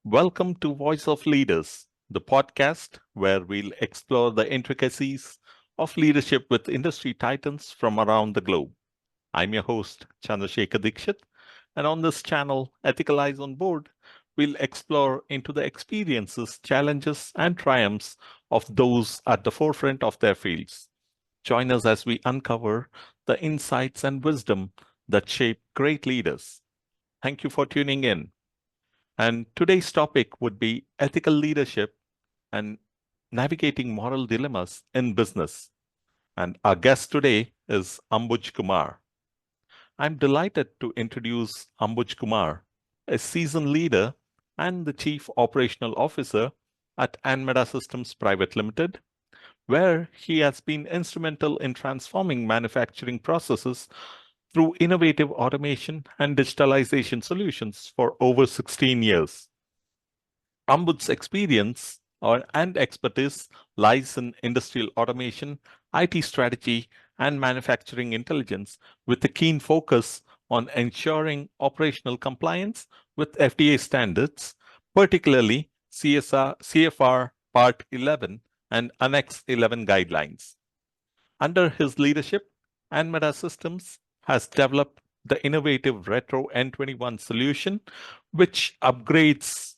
Welcome to Voice of Leaders, the podcast where we'll explore the intricacies of leadership with industry titans from around the globe. I'm your host, Chandrasekhar Dikshit, and on this channel, Ethical Eyes on Board, we'll explore into the experiences, challenges, and triumphs of those at the forefront of their fields. Join us as we uncover the insights and wisdom that shape great leaders. Thank you for tuning in. And today's topic would be ethical leadership and navigating moral dilemmas in business. And our guest today is Ambuj Kumar. I'm delighted to introduce Ambuj Kumar, a seasoned leader and the Chief Operational Officer at Anmeda Systems Private Limited, where he has been instrumental in transforming manufacturing processes through innovative automation and digitalization solutions for over 16 years. Ambud's experience and expertise lies in industrial automation, IT strategy, and manufacturing intelligence, with a keen focus on ensuring operational compliance with FDA standards, particularly CFR Part 11 and Annex 11 guidelines. Under his leadership, Anmeda Systems has developed the innovative Retro N21 solution, which upgrades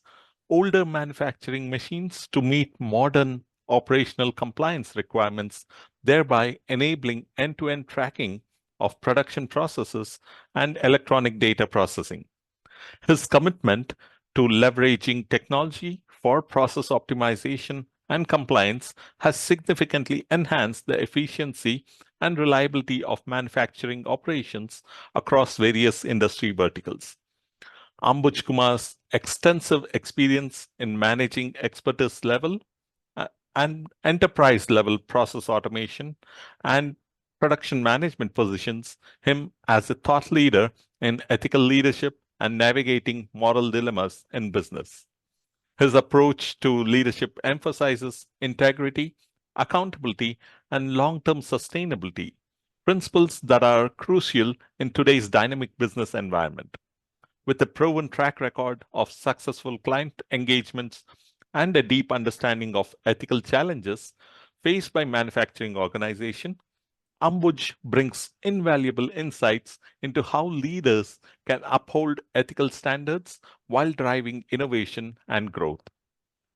older manufacturing machines to meet modern operational compliance requirements, thereby enabling end-to-end tracking of production processes and electronic data processing. His commitment to leveraging technology for process optimization and compliance has significantly enhanced the efficiency and reliability of manufacturing operations across various industry verticals. Ambuj Kumar's extensive experience in managing expertise level uh, and enterprise level process automation and production management positions him as a thought leader in ethical leadership and navigating moral dilemmas in business. His approach to leadership emphasizes integrity, accountability, and long term sustainability, principles that are crucial in today's dynamic business environment. With a proven track record of successful client engagements and a deep understanding of ethical challenges faced by manufacturing organizations, Ambuj brings invaluable insights into how leaders can uphold ethical standards while driving innovation and growth.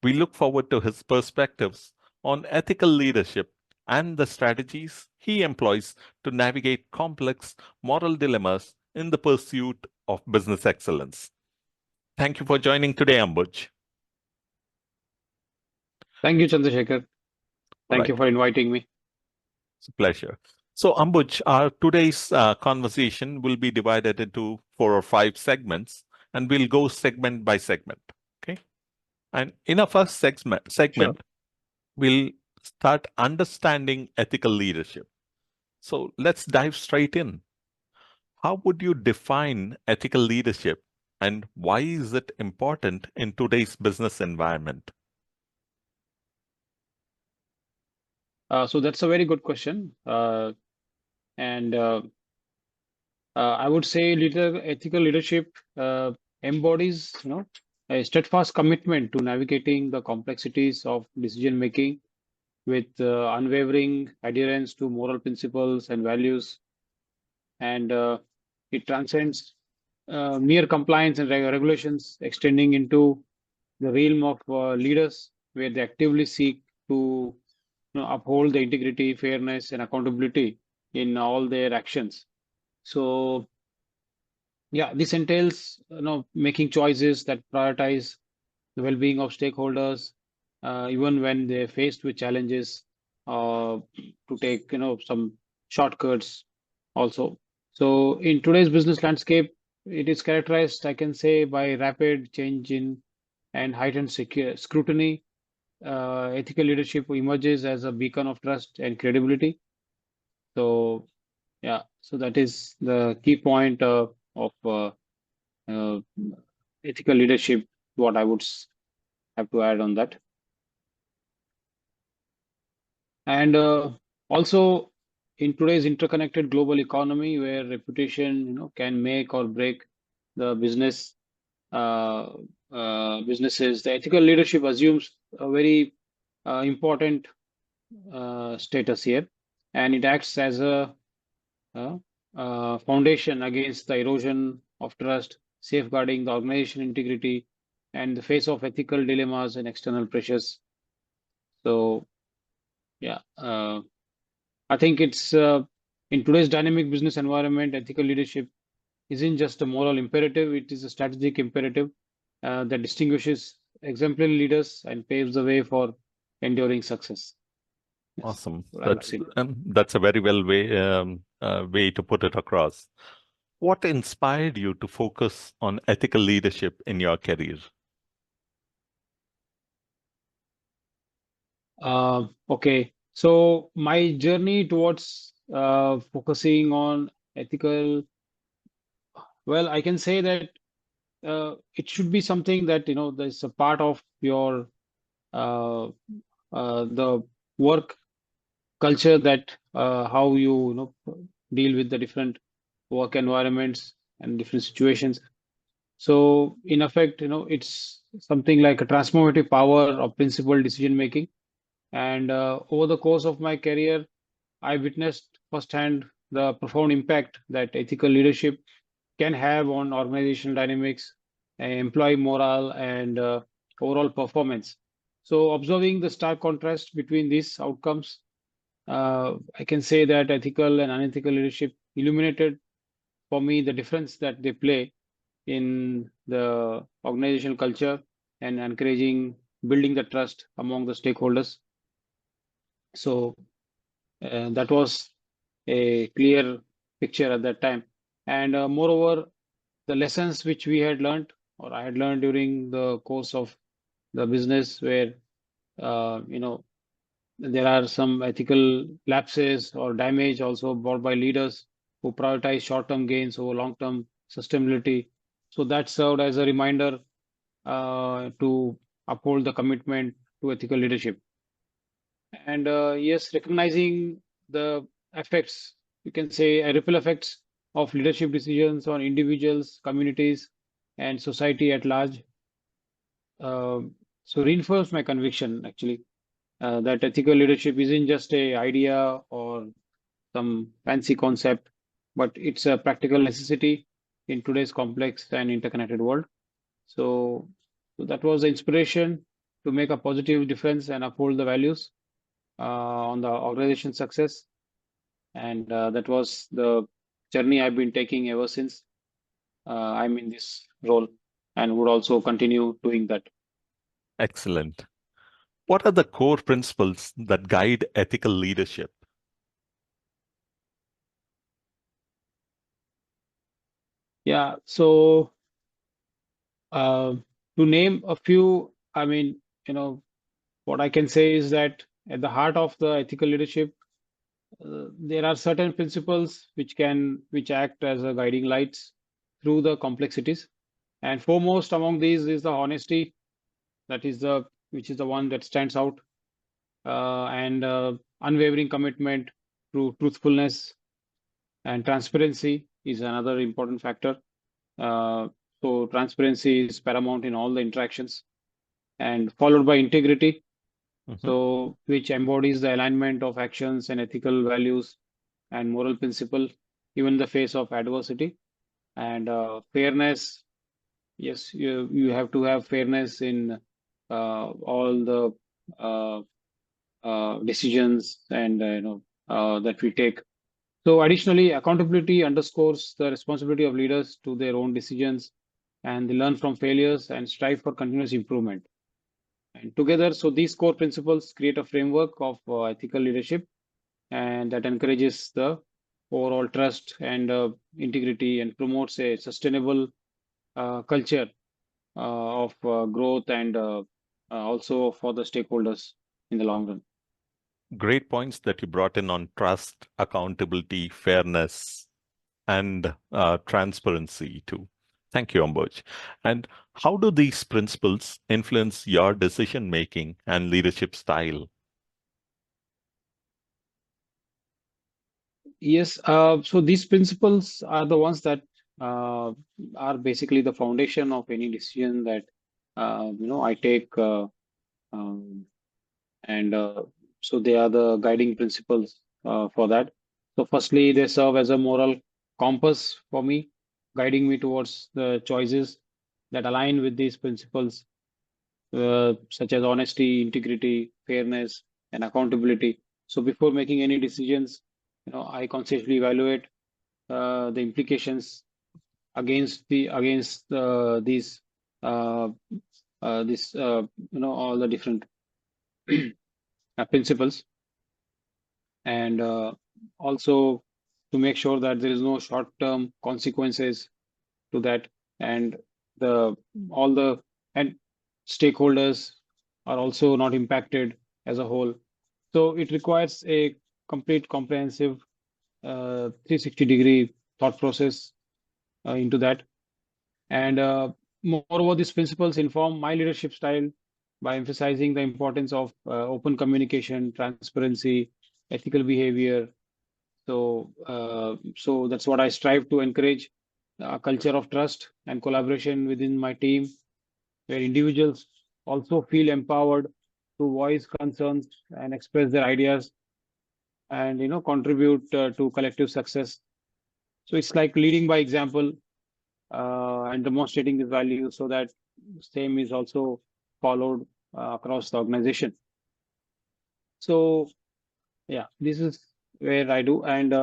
We look forward to his perspectives on ethical leadership and the strategies he employs to navigate complex moral dilemmas in the pursuit of business excellence. Thank you for joining today, Ambuj. Thank you, Chandrasekhar. All Thank you right, for inviting me. it's a pleasure. So, Ambuj, our today's conversation will be divided into 4 or 5 segments, and we'll go segment by segment. Okay. And in our first Sure. segment, we'll start understanding ethical leadership. So let's dive straight in. How would you define ethical leadership and why is it important in today's business environment? So that's a very good question. And I would say ethical leadership embodies, a steadfast commitment to navigating the complexities of decision making with unwavering adherence to moral principles and values. And it transcends mere compliance and regulations, extending into the realm of leaders, where they actively seek to uphold the integrity, fairness, and accountability in all their actions. So, yeah, this entails making choices that prioritize the well-being of stakeholders, even when they're faced with challenges, to take some shortcuts also. So, in today's business landscape, it is characterized, I can say, by rapid change in and heightened scrutiny. Ethical leadership emerges as a beacon of trust and credibility. So, yeah, so that is the key point of uh, ethical leadership, what I would have to add on that. And also, in today's interconnected global economy, where reputation, can make or break the business, uh, businesses, the ethical leadership assumes a very important status here, and it acts as a uh, foundation against the erosion of trust, safeguarding the organization integrity and the face of ethical dilemmas and external pressures. So, yeah, I think it's in today's dynamic business environment, ethical leadership isn't just a moral imperative, it is a strategic imperative that distinguishes exemplary leaders and paves the way for enduring success. Yes, Awesome. what I would say. That's a very well way to put it across. What inspired you to focus on ethical leadership in your career? Okay, so my journey towards focusing on ethical, well, I can say that it should be something that, there's a part of your uh, the work culture that how you deal with the different work environments and different situations. So in effect, it's something like a transformative power of principled decision making. And over the course of my career, I witnessed firsthand the profound impact that ethical leadership can have on organizational dynamics, employee morale, and overall performance. So, observing the stark contrast between these outcomes, I can say that ethical and unethical leadership illuminated for me the difference that they play in the organizational culture and encouraging building the trust among the stakeholders. So, that was a clear picture at that time. And moreover, the lessons which we had learned or I had learned during the course of the business where there are some ethical lapses or damage also brought by leaders who prioritize short-term gains over long-term sustainability. So that served as a reminder to uphold the commitment to ethical leadership. And yes, recognizing the effects, you can say ripple effects of leadership decisions on individuals, communities, and society at large. So reinforce my conviction actually that ethical leadership isn't just a idea or some fancy concept, but it's a practical necessity in today's complex and interconnected world. So, so that was the inspiration to make a positive difference and uphold the values on the organization success. And that was the journey I've been taking ever since I'm in this role and would also continue doing that. Excellent. What are the core principles that guide ethical leadership? Yeah, so uh, to name a few, I mean, what I can say is that at the heart of the ethical leadership, there are certain principles which act as a guiding lights through the complexities. And foremost among these is the honesty, that is the which is the one that stands out, and unwavering commitment to truthfulness and transparency is another important factor. Uh, so transparency is paramount in all the interactions, and followed by integrity, Mhm. so which embodies the alignment of actions and ethical values and moral principle, even in the face of adversity. And fairness, yes, you have to have fairness in all the uh, decisions and that we take. So additionally, accountability underscores the responsibility of leaders to their own decisions, and they learn from failures and strive for continuous improvement. And together, so these core principles create a framework of ethical leadership, and that encourages the overall trust and integrity and promotes a sustainable culture of growth and also for the stakeholders in the long run. Great points that you brought in on trust, accountability, fairness, and transparency too. Thank you, Ambuj. And how do these principles influence your decision making and leadership style? Yes, so these principles are the ones that uh, are basically the foundation of any decision that I take um, and so they are the guiding principles for that. So, firstly, they serve as a moral compass for me, guiding me towards the choices that align with these principles, such as honesty, integrity, fairness, and accountability. So, before making any decisions, I consciously evaluate the implications against these uh, this all the different principles, and also to make sure that there is no short-term consequences to that, and the all the and stakeholders are also not impacted as a whole. So it requires a complete comprehensive 360-degree thought process into that. And moreover, these principles inform my leadership style by emphasizing the importance of open communication, transparency, ethical behavior. So that's what I strive to encourage, a culture of trust and collaboration within my team, where individuals also feel empowered to voice concerns and express their ideas, and contribute to collective success. So it's like leading by example, and demonstrating this value so that same is also followed across the organization. So yeah, this is where I do. And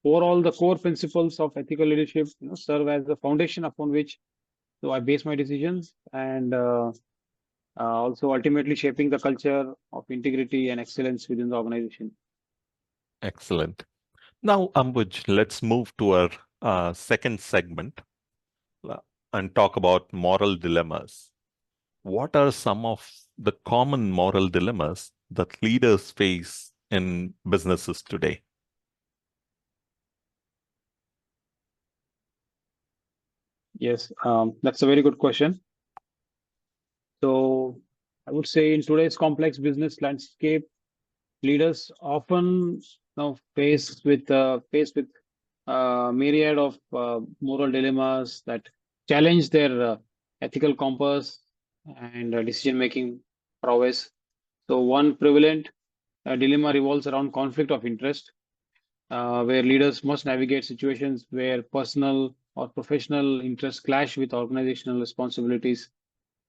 overall, the core principles of ethical leadership, serve as the foundation upon which I base my decisions, and also ultimately shaping the culture of integrity and excellence within the organization. Excellent. Now, Ambuj, let's move to our second segment uh, and talk about moral dilemmas. What are some of the common moral dilemmas that leaders face in businesses today? Yes, that's a very good question. So I would say in today's complex business landscape, leaders often faced with myriad of moral dilemmas that challenge their ethical compass and decision-making prowess. So one prevalent dilemma revolves around conflict of interest, where leaders must navigate situations where personal or professional interests clash with organizational responsibilities.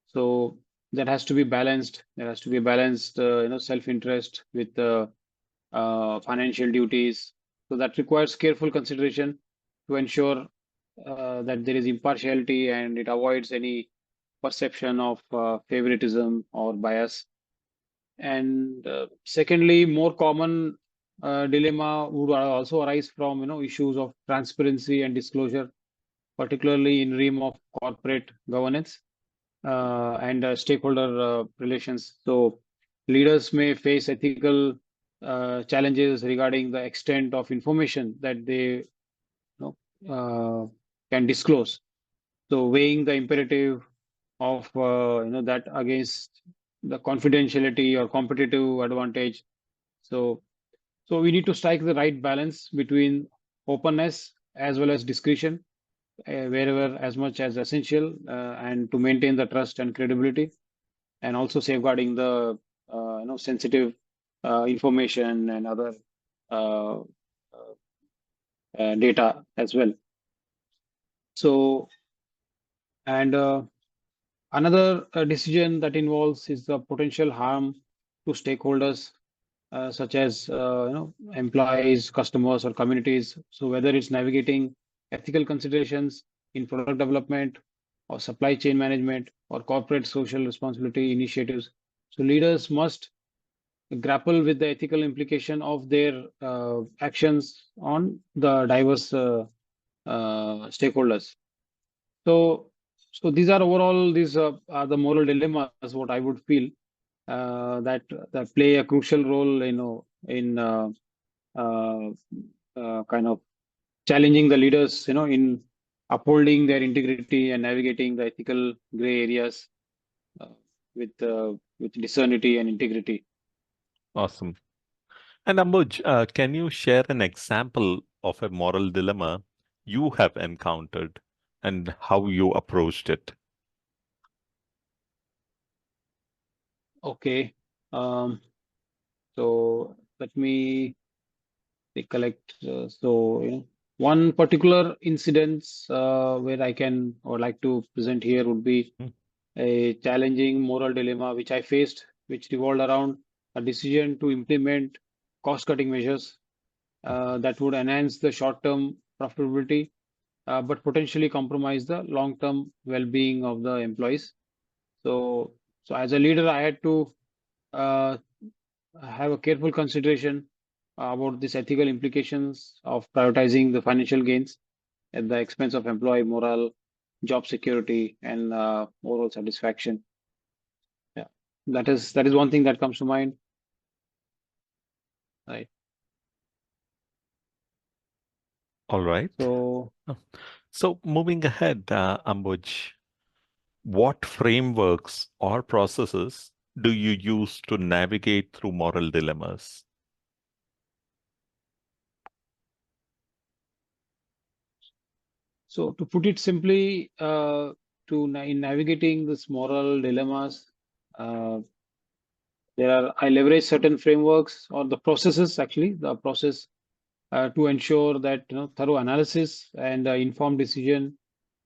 So that has to be balanced. There has to be a balanced, self-interest with financial duties. So that requires careful consideration to ensure that there is impartiality and it avoids any perception of favoritism or bias. And secondly, more common dilemma would also arise from issues of transparency and disclosure, particularly in realm of corporate governance and stakeholder relations. So leaders may face ethical challenges regarding the extent of information that they can disclose. So weighing the imperative of that against the confidentiality or competitive advantage. So we need to strike the right balance between openness as well as discretion, wherever as much as essential, and to maintain the trust and credibility, and also safeguarding the sensitive information and other uh, data as well. So, and another decision that involves is the potential harm to stakeholders, such as employees, customers, or communities. So whether it's navigating ethical considerations in product development or supply chain management or corporate social responsibility initiatives. So leaders must grapple with the ethical implication of their actions on the diverse stakeholders. So, these are overall are the moral dilemmas. What I would feel that play a crucial role, in uh, kind of challenging the leaders, in upholding their integrity and navigating the ethical gray areas uh, with discernity and integrity. Awesome. And Ambuj, can you share an example of a moral dilemma you have encountered and how you approached it? Okay. Um, so let me recollect. One particular incident where I can or like to present here would be Mm. a challenging moral dilemma which I faced, which revolved around a decision to implement cost-cutting measures that would enhance the short-term profitability, but potentially compromise the long-term well-being of the employees. So, so as a leader, I had to uh, have a careful consideration about these ethical implications of prioritizing the financial gains at the expense of employee morale, job security, and overall satisfaction. Yeah, that is one thing that comes to mind. Right. All right. So, Uh, So, moving ahead, Ambuj, what frameworks or processes do you use to navigate through moral dilemmas? so to put it simply, in navigating this moral dilemmas, uh, I leverage certain frameworks or the processes actually, the process to ensure that thorough analysis and informed decision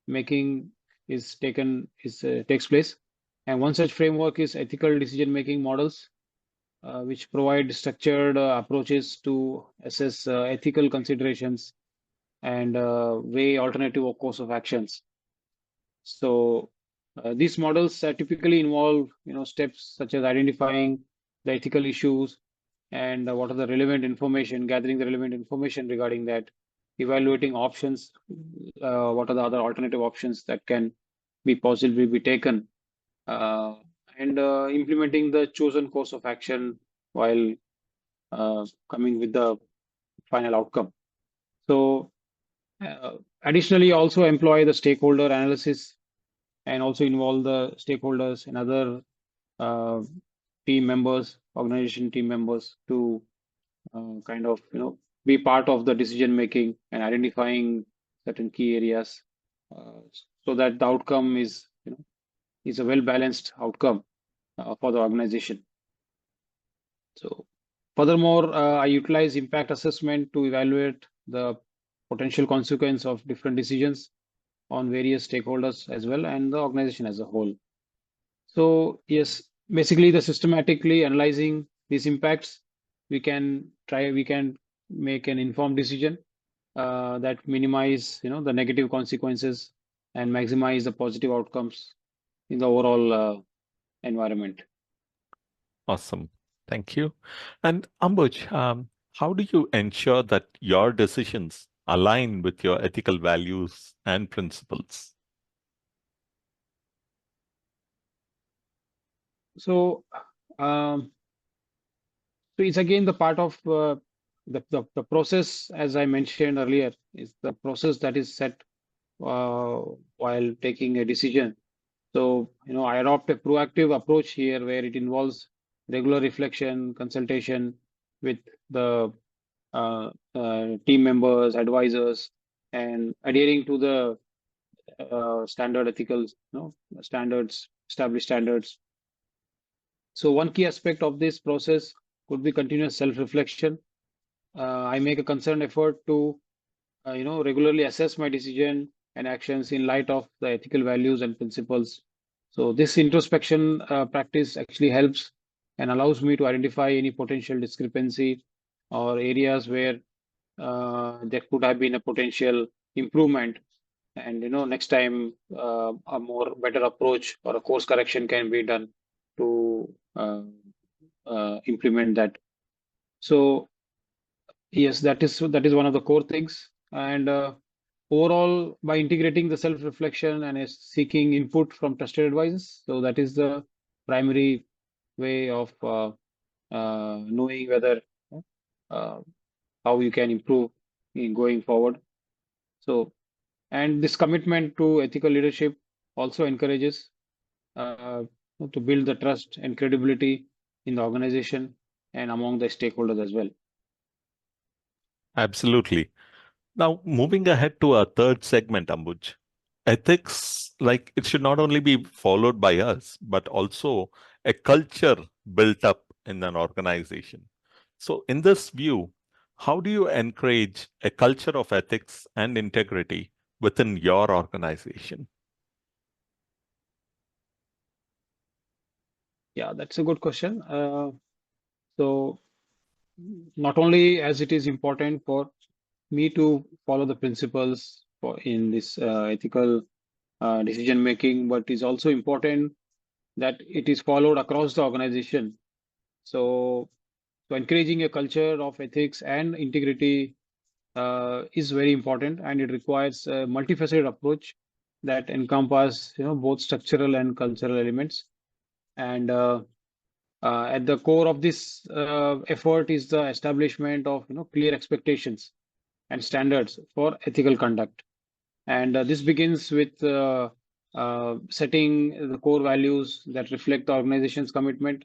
making takes place. And one such framework is ethical decision making models, which provide structured approaches to assess ethical considerations and weigh alternative course of actions. So these models typically involve steps such as identifying the ethical issues and what are the relevant information, gathering the relevant information regarding that, evaluating options, what are the other alternative options that can be possibly be taken, uh, and implementing the chosen course of action while coming with the final outcome. So additionally, also employ the stakeholder analysis and also involve the stakeholders and other uh, team members, organization team members to kind of be part of the decision making and identifying certain key areas uh, so that the outcome is a well balanced outcome for the organization. So furthermore, I utilize impact assessment to evaluate the potential consequence of different decisions on various stakeholders as well and the organization as a whole. So yes, basically the systematically analyzing these impacts, we can make an informed decision that minimize the negative consequences and maximize the positive outcomes in the overall environment. Awesome. Thank you. And Ambuj, how do you ensure that your decisions align with your ethical values and principles? So um, so it's again the part of the process, as I mentioned earlier, is the process that is set uh, while taking a decision. So, I adopt a proactive approach here where it involves regular reflection, consultation with the team members, advisors, and adhering to the standard ethical, standards, established standards. So, one key aspect of this process could be continuous self-reflection. I make a concerned effort to regularly assess my decision and actions in light of the ethical values and principles. So this introspection practice actually helps and allows me to identify any potential discrepancy or areas where there could have been a potential improvement. And next time a more better approach or a course correction can be done to implement that. So yes, that is one of the core things. And overall, by integrating the self-reflection and seeking input from trusted advisors, so that is the primary way of knowing whether uh, how you can improve in going forward. So, and this commitment to ethical leadership also encourages uh, to build the trust and credibility in the organization and among the stakeholders as well. Absolutely. Now, moving ahead to our third segment, Ambuj, ethics, like it should not only be followed by us, but also a culture built up in an organization. So, in this view, how do you encourage a culture of ethics and integrity within your organization? Yeah, that's a good question. So not only as it is important for me to follow the principles for in this ethical decision making, but is also important that it is followed across the organization. So, so encouraging a culture of ethics and integrity is very important, and it requires a multifaceted approach that encompass, both structural and cultural elements. And at the core of this effort is the establishment of, clear expectations and standards for ethical conduct. And this begins with setting the core values that reflect the organization's commitment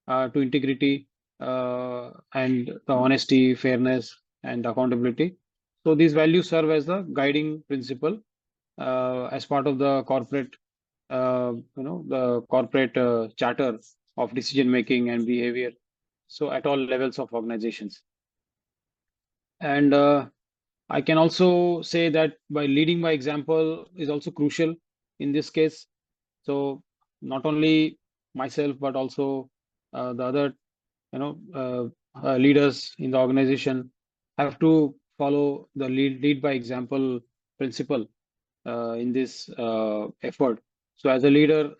to integrity and the honesty, fairness, and accountability. So these values serve as the guiding principle as part of the corporate, the corporate charter of decision making and behavior. So at all levels of organizations. And I can also say that by leading by example is also crucial in this case. So not only myself, but also the other, leaders in the organization have to follow the lead by example principle in this effort. So as a leader,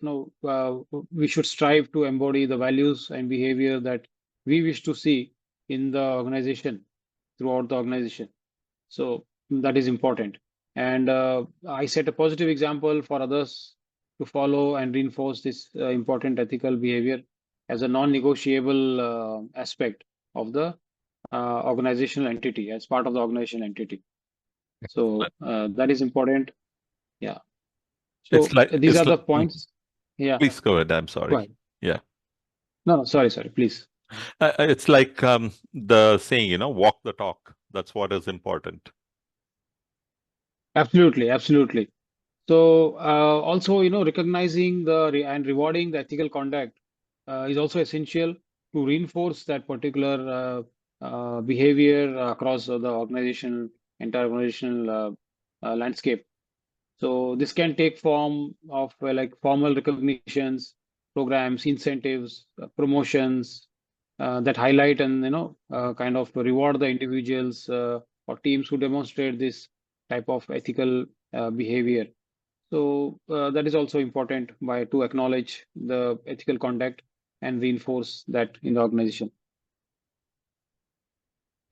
we should strive to embody the values and behavior that we wish to see in the organization throughout the organization. So that is important. And I set a positive example for others to follow and reinforce this important ethical behavior as a non-negotiable aspect of the organizational entity, as part of the organizational entity. So that is important. Yeah. It's So like these it's are like, the points. Yeah. please go ahead. I'm Go sorry. ahead. Yeah. No, no, sorry, please. It's like the saying, walk the talk. That's what is important. Absolutely, absolutely. So also, recognizing and rewarding the ethical conduct is also essential to reinforce that particular behavior across the organization, entire organizational landscape. So this can take form of like formal recognitions, programs, incentives, promotions that highlight and kind of reward the individuals or teams who demonstrate this type of ethical behavior. So that is also important by to acknowledge the ethical conduct and reinforce that in the organization.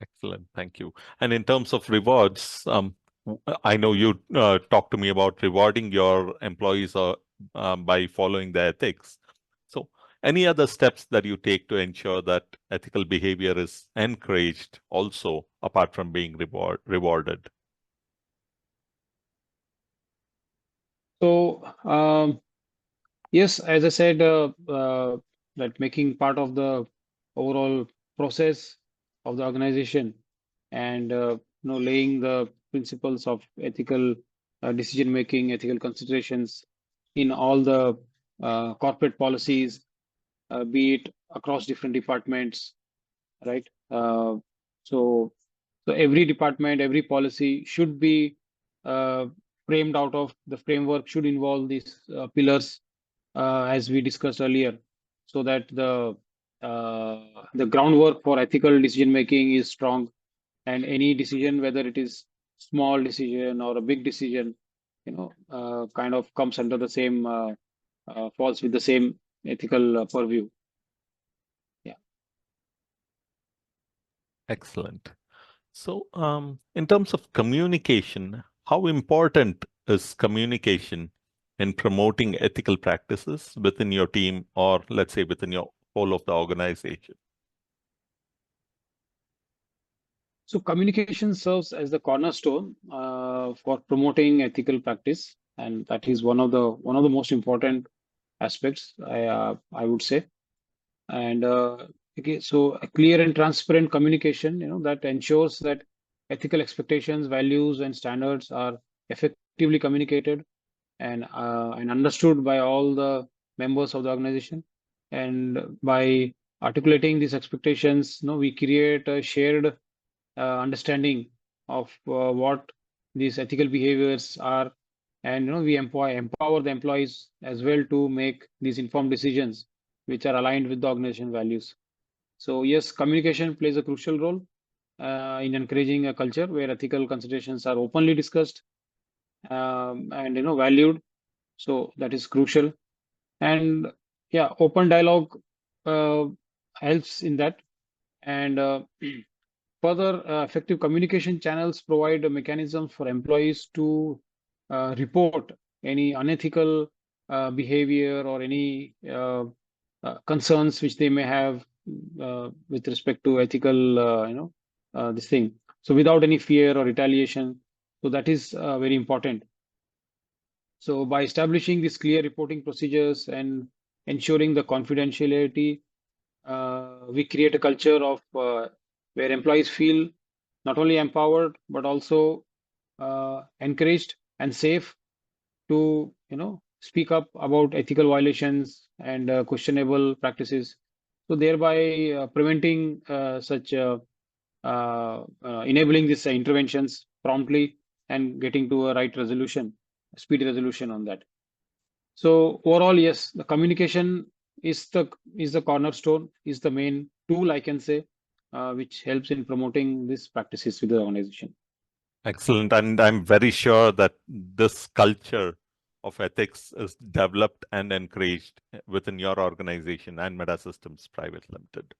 Excellent. Thank you. And in terms of rewards, I know you talked to me about rewarding your employees by following the ethics. So, any other steps that you take to ensure that ethical behavior is encouraged also, apart from being rewarded? So yes, as I said, that making part of the overall process of the organization and laying the principles of ethical decision making, ethical considerations in all the corporate policies, be it across different departments, right? So, so every department, every policy should be uh, framed out of the framework, should involve these pillars as we discussed earlier, so that uh, the groundwork for ethical decision making is strong, and any decision, whether it is small decision or a big decision, kind of comes under the same falls with the same ethical purview. Yeah. Excellent. So, in terms of communication, how important is communication in promoting ethical practices within your team, or let's say within your whole of the organization? So communication serves as the cornerstone for promoting ethical practice, and that is one of the most important aspects, I would say. And okay, so a clear and transparent communication, that ensures that ethical expectations, values, and standards are effectively communicated and understood by all the members of the organization. And by articulating these expectations, we create a shared understanding of what these ethical behaviors are, and we empower the employees as well to make these informed decisions which are aligned with the organization values. So yes, communication plays a crucial role in encouraging a culture where ethical considerations are openly discussed, and valued. So that is crucial. And yeah, open dialogue uh, helps in that. And further, effective communication channels provide a mechanism for employees to report any unethical behavior or any concerns which they may have with respect to ethical, this thing. So without any fear or retaliation. So that is very important. So by establishing these clear reporting procedures and ensuring the confidentiality, we create a culture of where employees feel not only empowered but also encouraged and safe to speak up about ethical violations and questionable practices. So thereby preventing such enabling these interventions promptly and getting to a right resolution, speedy resolution on that. So overall, yes, the communication is the cornerstone, is the main tool I can say, which helps in promoting these practices with the organization. Excellent. And I'm very sure that this culture of ethics is developed and encouraged within your organization and Meta Systems Private Limited.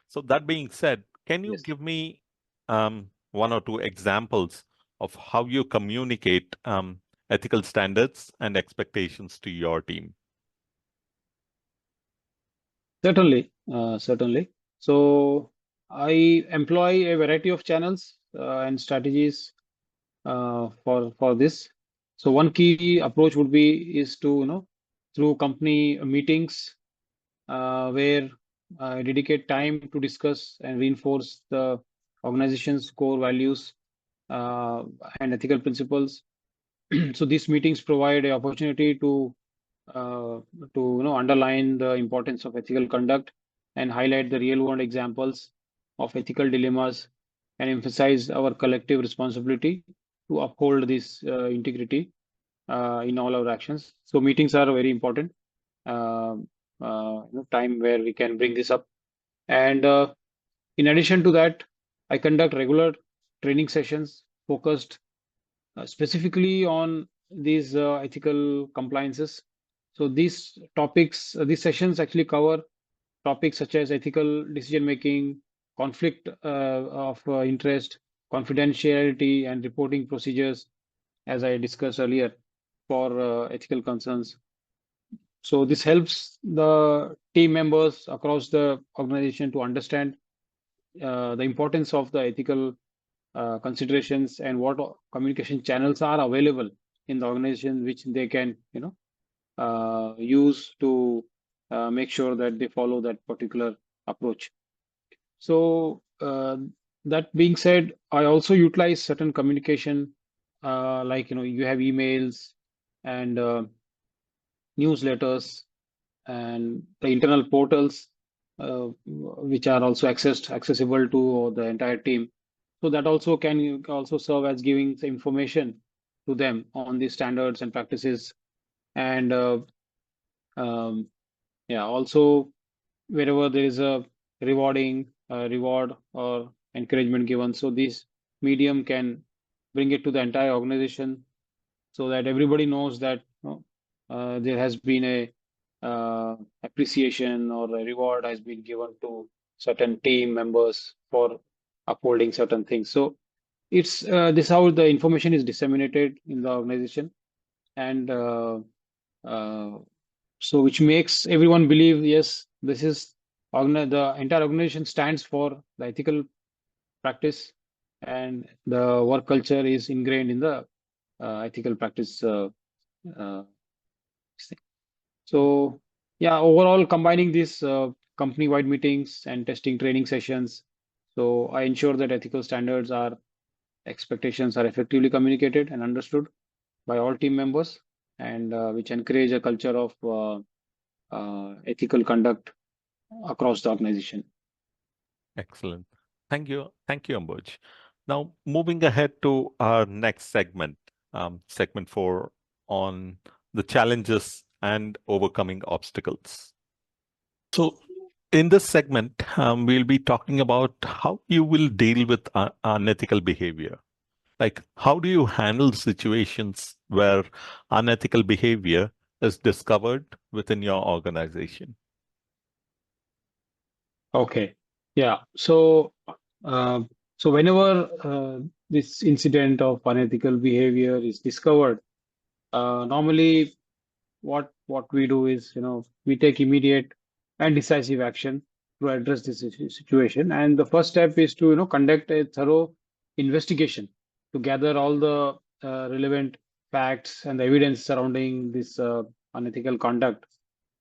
So, that being said, can you Yes, give me one or two examples of how you communicate ethical standards and expectations to your team? certainly. So I employ a variety of channels and strategies for this. So one key approach would be is to through company meetings where I dedicate time to discuss and reinforce the organization's core values uh, and ethical principles. So these meetings provide an opportunity uh, to underline the importance of ethical conduct and highlight the real world examples of ethical dilemmas and emphasize our collective responsibility to uphold this integrity in all our actions. So meetings are very important uh, time where we can bring this up. And in addition to that, I conduct regular training sessions focused specifically on these ethical compliances. So these sessions actually cover topics such as ethical decision making, conflict of interest, confidentiality, and reporting procedures, as I discussed earlier, for ethical concerns. So this helps the team members across the organization to understand the importance of the ethical considerations and what communication channels are available in the organization, which they can, use to make sure that they follow that particular approach. So that being said, I also utilize certain communication, like you have emails and newsletters and the internal portals, which are also accessible to the entire team. So that also can also serve as giving the information to them on the standards and practices. And um, yeah, also wherever there is a reward or encouragement given, so this medium can bring it to the entire organization so that everybody knows that there has been a appreciation or a reward has been given to certain team members for upholding certain things. So it's this how the information is disseminated in the organization, and uh, so which makes everyone believe, yes, this is the entire organization stands for the ethical practice, and the work culture is ingrained in the ethical practice uh, thing. So yeah, overall combining these company-wide meetings and testing training sessions, so I ensure that ethical standards are expectations are effectively communicated and understood by all team members, and which encourage a culture of ethical conduct across the organization. Excellent. Thank you, Ambuj. Now, moving ahead to our next segment, segment four on the challenges and overcoming obstacles. So, in this segment, we'll be talking about how you will deal with unethical behavior. Like, how do you handle situations where unethical behavior is discovered within your organization? Okay. Yeah. Uh, so whenever this incident of unethical behavior is discovered, normally what we do is, we take immediate and decisive action to address this situation. And the first step is to, conduct a thorough investigation to gather all the relevant facts and the evidence surrounding this unethical conduct.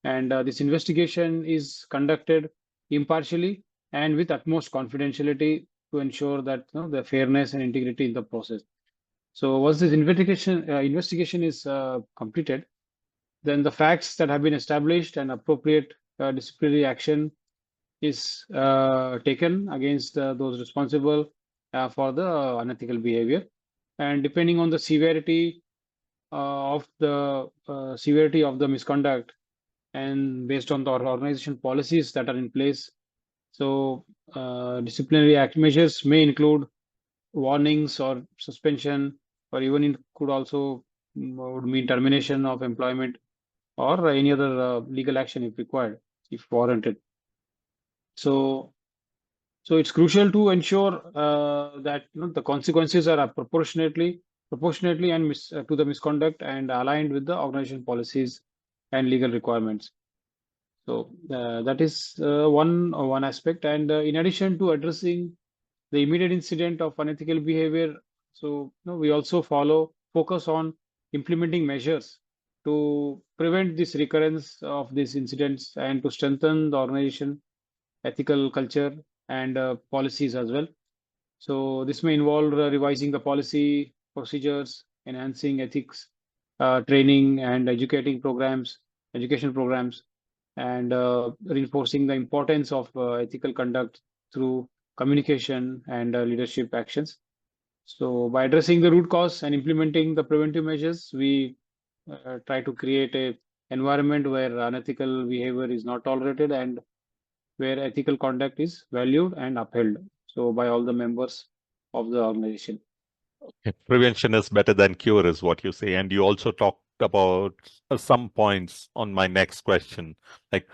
And this investigation is conducted impartially and with utmost confidentiality to ensure that, the fairness and integrity in the process. So once this investigation is completed, then the facts that have been established and appropriate disciplinary action is taken against those responsible for the unethical behavior. And depending on the severity of the misconduct, and based on the organization policies that are in place, so disciplinary act measures may include warnings or suspension, or even it could also would mean termination of employment or any other legal action if required, if warranted. So, so it's crucial to ensure that, the consequences are proportionately and to the misconduct and aligned with the organization policies and legal requirements. So that is one aspect. And in addition to addressing the immediate incident of unethical behavior, so we also focus on implementing measures to prevent this recurrence of these incidents and to strengthen the organization ethical culture and policies as well. So this may involve revising the policy procedures, enhancing ethics training and education programs, and reinforcing the importance of ethical conduct through communication and leadership actions. So by addressing the root cause and implementing the preventive measures, we try to create a environment where unethical behavior is not tolerated and where ethical conduct is valued and upheld. So by all the members of the organization. Prevention is better than cure, is what you say. And you also talked about some points on my next question, like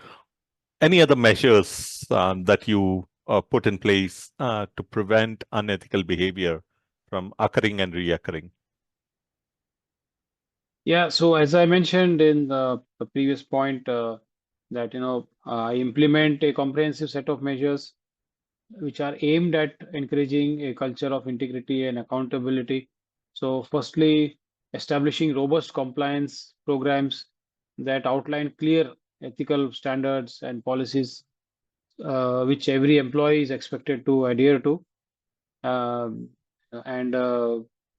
any other measures that you put in place to prevent unethical behavior from occurring and reoccurring. Yeah, so as I mentioned in the previous point, that I implement a comprehensive set of measures which are aimed at encouraging a culture of integrity and accountability. So, firstly, establishing robust compliance programs that outline clear ethical standards and policies which every employee is expected to adhere to. Um, and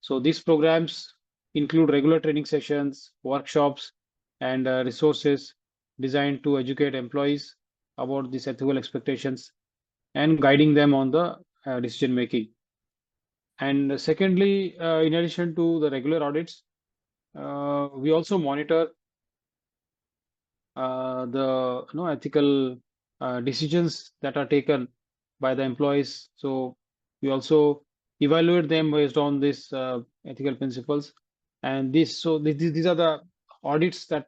so these programs include regular training sessions, workshops, and resources designed to educate employees about these ethical expectations and guiding them on the decision making. And secondly, in addition to the regular audits, we also monitor the ethical decisions that are taken by the employees. So we also evaluate them based on these ethical principles. And these are the audits that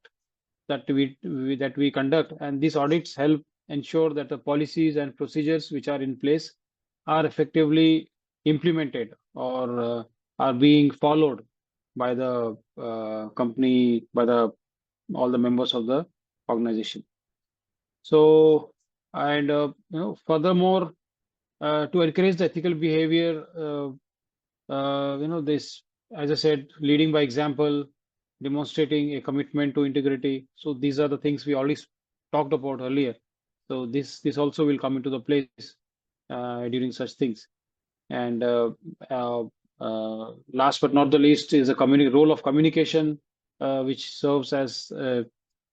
we conduct, and these audits help ensure that the policies and procedures which are in place are effectively implemented or are being followed by the company, by the all the members of the organization. So, and furthermore, to encourage the ethical behavior, this, as I said, leading by example, demonstrating a commitment to integrity. So these are the things we already talked about earlier. So this also will come into the place during such things. And uh, last but not the least is the role of communication which serves as the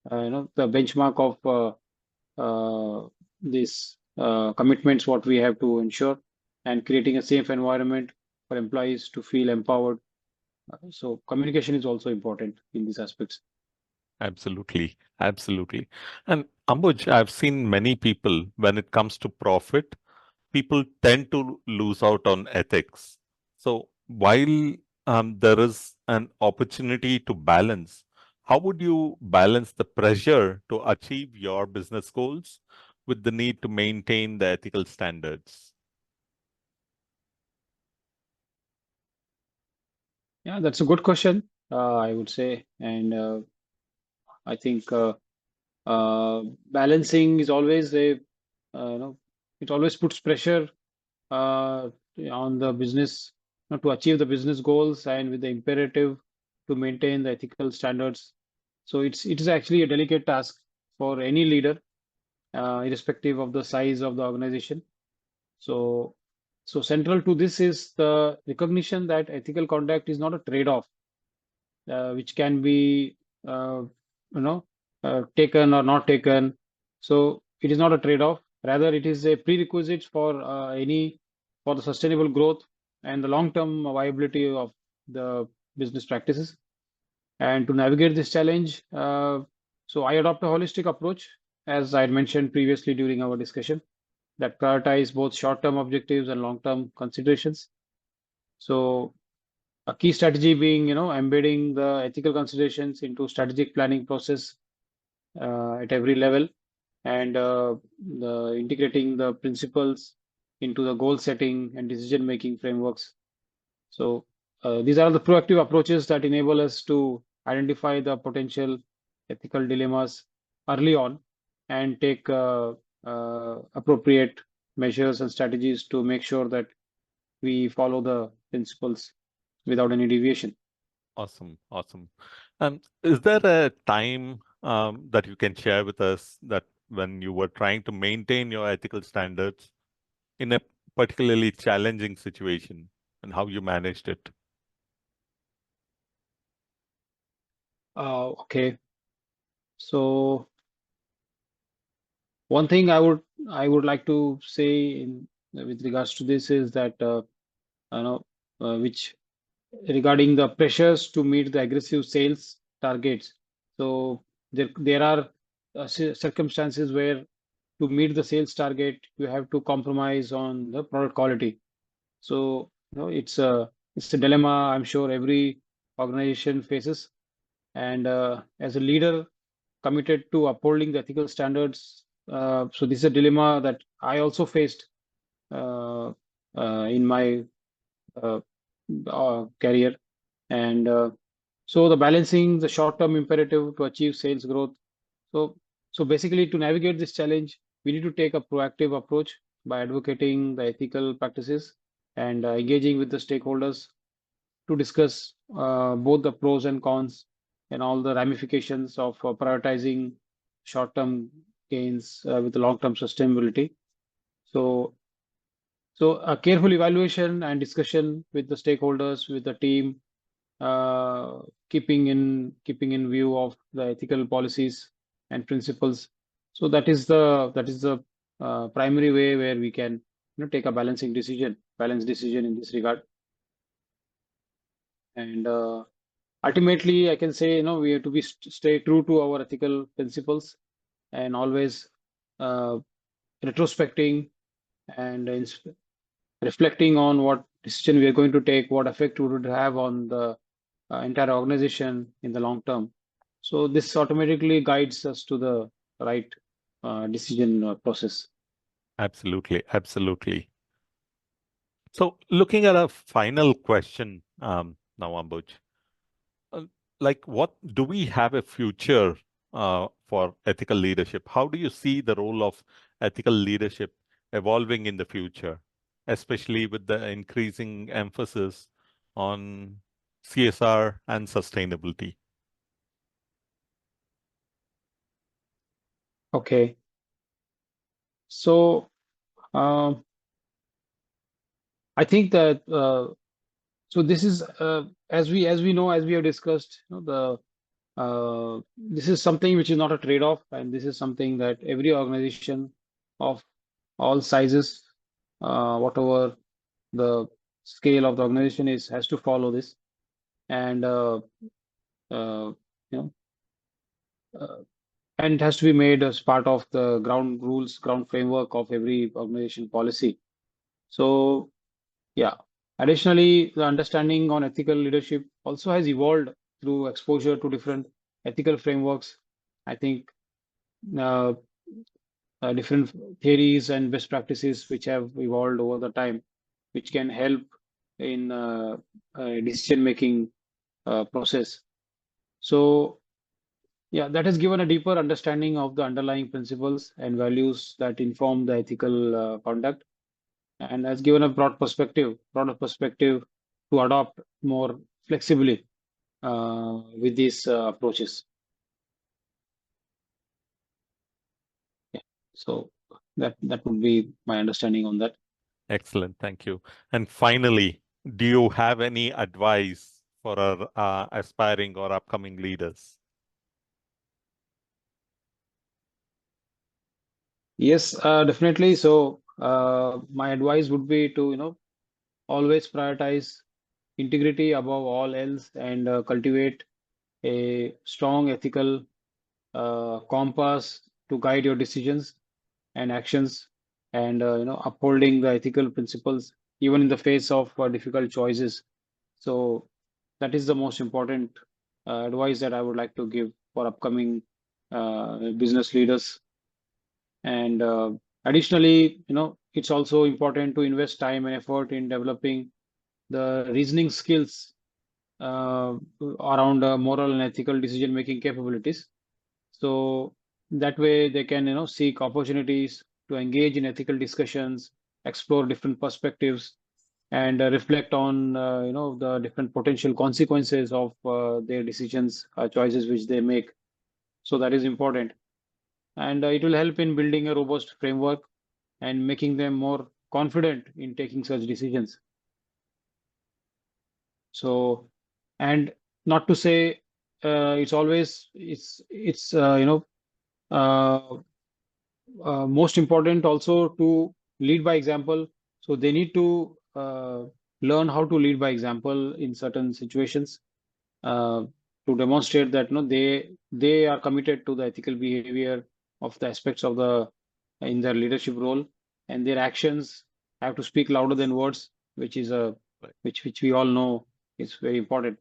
benchmark of these commitments what we have to ensure, and creating a safe environment for employees to feel empowered. So communication is also important in these aspects. Absolutely. Absolutely. And Ambuj, I've seen many people when it comes to profit, people tend to lose out on ethics. So while there is an opportunity to balance, how would you balance the pressure to achieve your business goals with the need to maintain the ethical standards? Yeah, that's a good question, I would say. And I think balancing is always it always puts pressure uh, on the business, to achieve the business goals and with the imperative to maintain the ethical standards. So it is actually a delicate task for any leader, irrespective of the size of the organization. So central to this is the recognition that ethical conduct is not a trade-off, which can be uh, taken or not taken. So it is not a trade-off. Rather, it is a prerequisite for any for the sustainable growth and the long-term viability of the business practices. And to navigate this challenge, so I adopt a holistic approach, as I had mentioned previously during our discussion, that prioritize both short-term objectives and long-term considerations. So a key strategy being, embedding the ethical considerations into strategic planning process at every level, and the integrating the principles into the goal setting and decision making frameworks. So these are the proactive approaches that enable us to identify the potential ethical dilemmas early on and take appropriate measures and strategies to make sure that we follow the principles without any deviation. Awesome, awesome. Is there a time that you can share with us that when you were trying to maintain your ethical standards in a particularly challenging situation and how you managed it? Okay, so one thing I would like to say in with regards to this is that you know which regarding the pressures to meet the aggressive sales targets. So there are circumstances where to meet the sales target you have to compromise on the product quality. So it's a dilemma I'm sure every organization faces. And as a leader committed to upholding the ethical standards, so this is a dilemma that I also faced uh, in my uh, career. And so the balancing the short-term imperative to achieve sales growth. So basically to navigate this challenge, we need to take a proactive approach by advocating the ethical practices and engaging with the stakeholders to discuss both the pros and cons and all the ramifications of prioritizing short-term gains with the long-term sustainability. So a careful evaluation and discussion with the stakeholders, with the team, uh, keeping in view of the ethical policies and principles. So that is the primary way where we can take a balanced decision in this regard. And ultimately, I can say we have to stay true to our ethical principles and always uh, retrospecting and reflecting on what decision we are going to take, what effect we would have on the entire organization in the long term. So this automatically guides us to the right decision process. Absolutely, absolutely. So, looking at a final question now, Ambuj, uh, like what do we have a future for ethical leadership? How do you see the role of ethical leadership evolving in the future, especially with the increasing emphasis on CSR and sustainability? Okay, so um, I think that so this is as we know, as we have discussed, This is something which is not a trade-off, and this is something that every organization of all sizes, whatever the scale of the organization is, has to follow this. And uh, you know, uh, and it has to be made as part of the ground rules, ground framework of every organization policy. So, yeah. Additionally, the understanding on ethical leadership also has evolved through exposure to different ethical frameworks. I think uh, different theories and best practices which have evolved over the time, which can help in decision making process. So, yeah, that has given a deeper understanding of the underlying principles and values that inform the ethical conduct, and has given a broader perspective to adopt more flexibly with these approaches. Yeah. So that would be my understanding on that. Excellent. Thank you. And finally, do you have any advice for our aspiring or upcoming leaders? Yes, definitely. So my advice would be to, always prioritize integrity above all else, and cultivate a strong ethical compass to guide your decisions and actions, and upholding the ethical principles even in the face of difficult choices. So that is the most important advice that I would like to give for upcoming business leaders. And additionally, it's also important to invest time and effort in developing the reasoning skills around moral and ethical decision making capabilities. So that way they can, seek opportunities to engage in ethical discussions, explore different perspectives, and reflect on, the different potential consequences of their decisions, choices which they make. So that is important, and it will help in building a robust framework and making them more confident in taking such decisions. So, and not to say it's uh, most important also to lead by example. So they need to learn how to lead by example in certain situations, uh, to demonstrate that they are committed to the ethical behavior of the aspects of the in their leadership role, and their actions have to speak louder than words, which is a Right. which we all know is very important.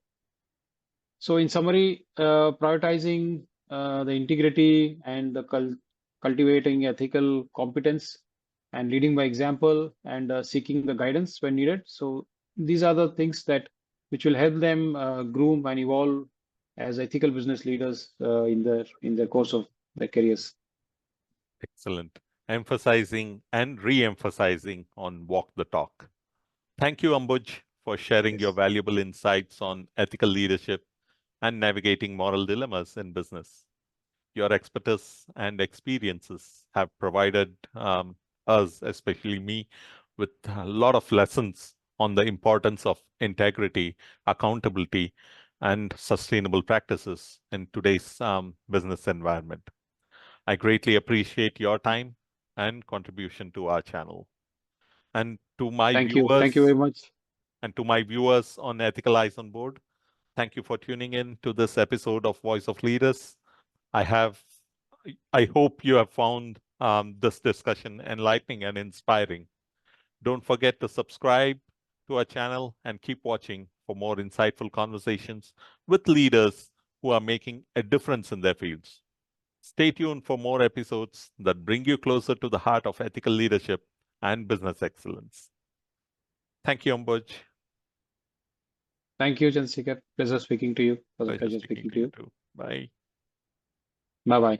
So in summary, prioritizing the integrity and the cultivating ethical competence, and leading by example, and seeking the guidance when needed. So these are the things that which will help them groom and evolve as ethical business leaders in their course of their careers. Excellent. Emphasizing and re-emphasizing on walk the talk. Thank you, Ambuj, for sharing your Yes. valuable insights on ethical leadership and navigating moral dilemmas in business. Your expertise and experiences have provided us, especially me, with a lot of lessons on the importance of integrity, accountability, and sustainable practices in today's business environment. I greatly appreciate your time and contribution to our channel. And to my Thank you. Thank you very viewers much. and to my viewers on Ethical Eyes on Board, thank you for tuning in to this episode of Voice of Leaders. I have, I hope you have found this discussion enlightening and inspiring. Don't forget to subscribe to our channel and keep watching for more insightful conversations with leaders who are making a difference in their fields. Stay tuned for more episodes that bring you closer to the heart of ethical leadership and business excellence. Thank you, Ambuj. Thank you, Chandrasekhar. Pleasure speaking to you. It was a Pleasure pleasure speaking speaking to to you you. too. Bye. Bye bye.